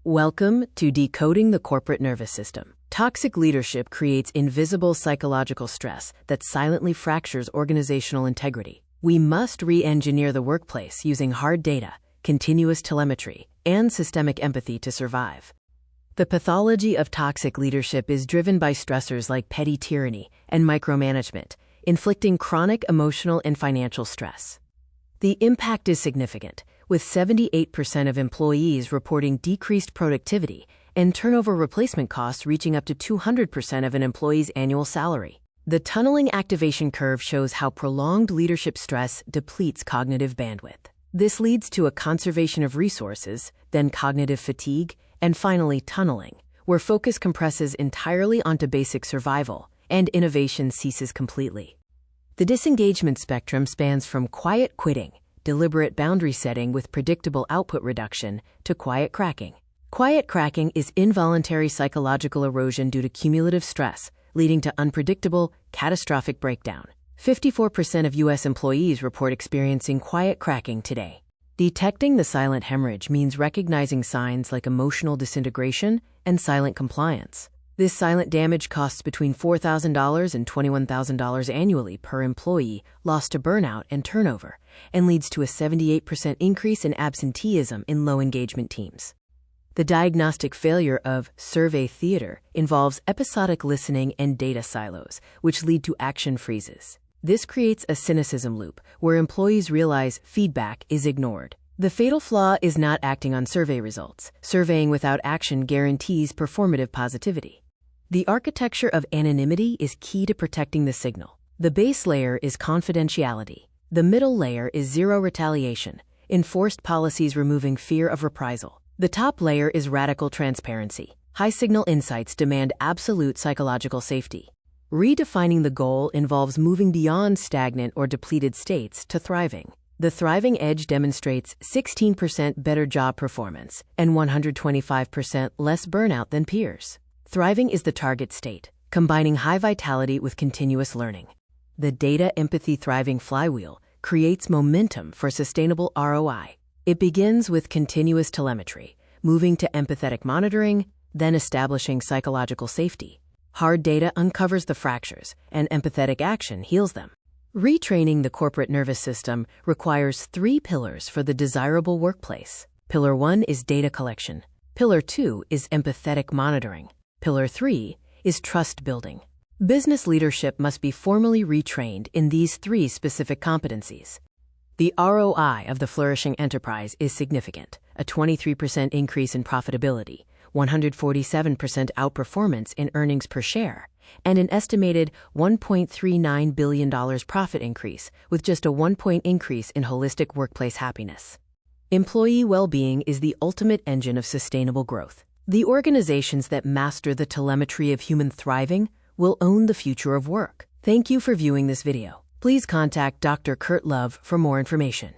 Welcome to Decoding the Corporate Nervous System. Toxic leadership creates invisible psychological stress that silently fractures organizational integrity. We must re-engineer the workplace using hard data, continuous telemetry, and systemic empathy to survive. The pathology of toxic leadership is driven by stressors like petty tyranny and micromanagement, inflicting chronic emotional and financial stress. The impact is significant, with 78% of employees reporting decreased productivity and turnover replacement costs reaching up to 200% of an employee's annual salary. The tunneling activation curve shows how prolonged leadership stress depletes cognitive bandwidth. This leads to a conservation of resources, then cognitive fatigue, and finally tunneling, where focus compresses entirely onto basic survival and innovation ceases completely. The disengagement spectrum spans from quiet quitting, deliberate boundary setting with predictable output reduction, to quiet cracking. Quiet cracking is involuntary psychological erosion due to cumulative stress, leading to unpredictable, catastrophic breakdown. 54% of U.S. employees report experiencing quiet cracking today. Detecting the silent hemorrhage means recognizing signs like emotional disintegration and silent compliance. This silent damage costs between $4,000 and $21,000 annually per employee lost to burnout and turnover, and leads to a 78% increase in absenteeism in low-engagement teams. The diagnostic failure of survey theater involves episodic listening and data silos, which lead to action freezes. This creates a cynicism loop where employees realize feedback is ignored. The fatal flaw is not acting on survey results. Surveying without action guarantees performative positivity. The architecture of anonymity is key to protecting the signal. The base layer is confidentiality. The middle layer is zero retaliation, enforced policies removing fear of reprisal. The top layer is radical transparency. High-signal insights demand absolute psychological safety. Redefining the goal involves moving beyond stagnant or depleted states to thriving. The thriving edge demonstrates 16% better job performance and 125% less burnout than peers. Thriving is the target state, combining high vitality with continuous learning. The data-empathy thriving flywheel creates momentum for sustainable ROI. It begins with continuous telemetry, moving to empathetic monitoring, then establishing psychological safety. Hard data uncovers the fractures, and empathetic action heals them. Retraining the corporate nervous system requires 3 pillars for the desirable workplace. Pillar 1 is data collection. Pillar 2 is empathetic monitoring. Pillar 3 is trust building. Business leadership must be formally retrained in these 3 specific competencies. The ROI of the flourishing enterprise is significant: a 23% increase in profitability, 147% outperformance in earnings per share, and an estimated $1.39 billion profit increase with just a 1-point increase in holistic workplace happiness. Employee well-being is the ultimate engine of sustainable growth. The organizations that master the telemetry of human thriving will own the future of work. Thank you for viewing this video. Please contact Dr. Kurt Love for more information.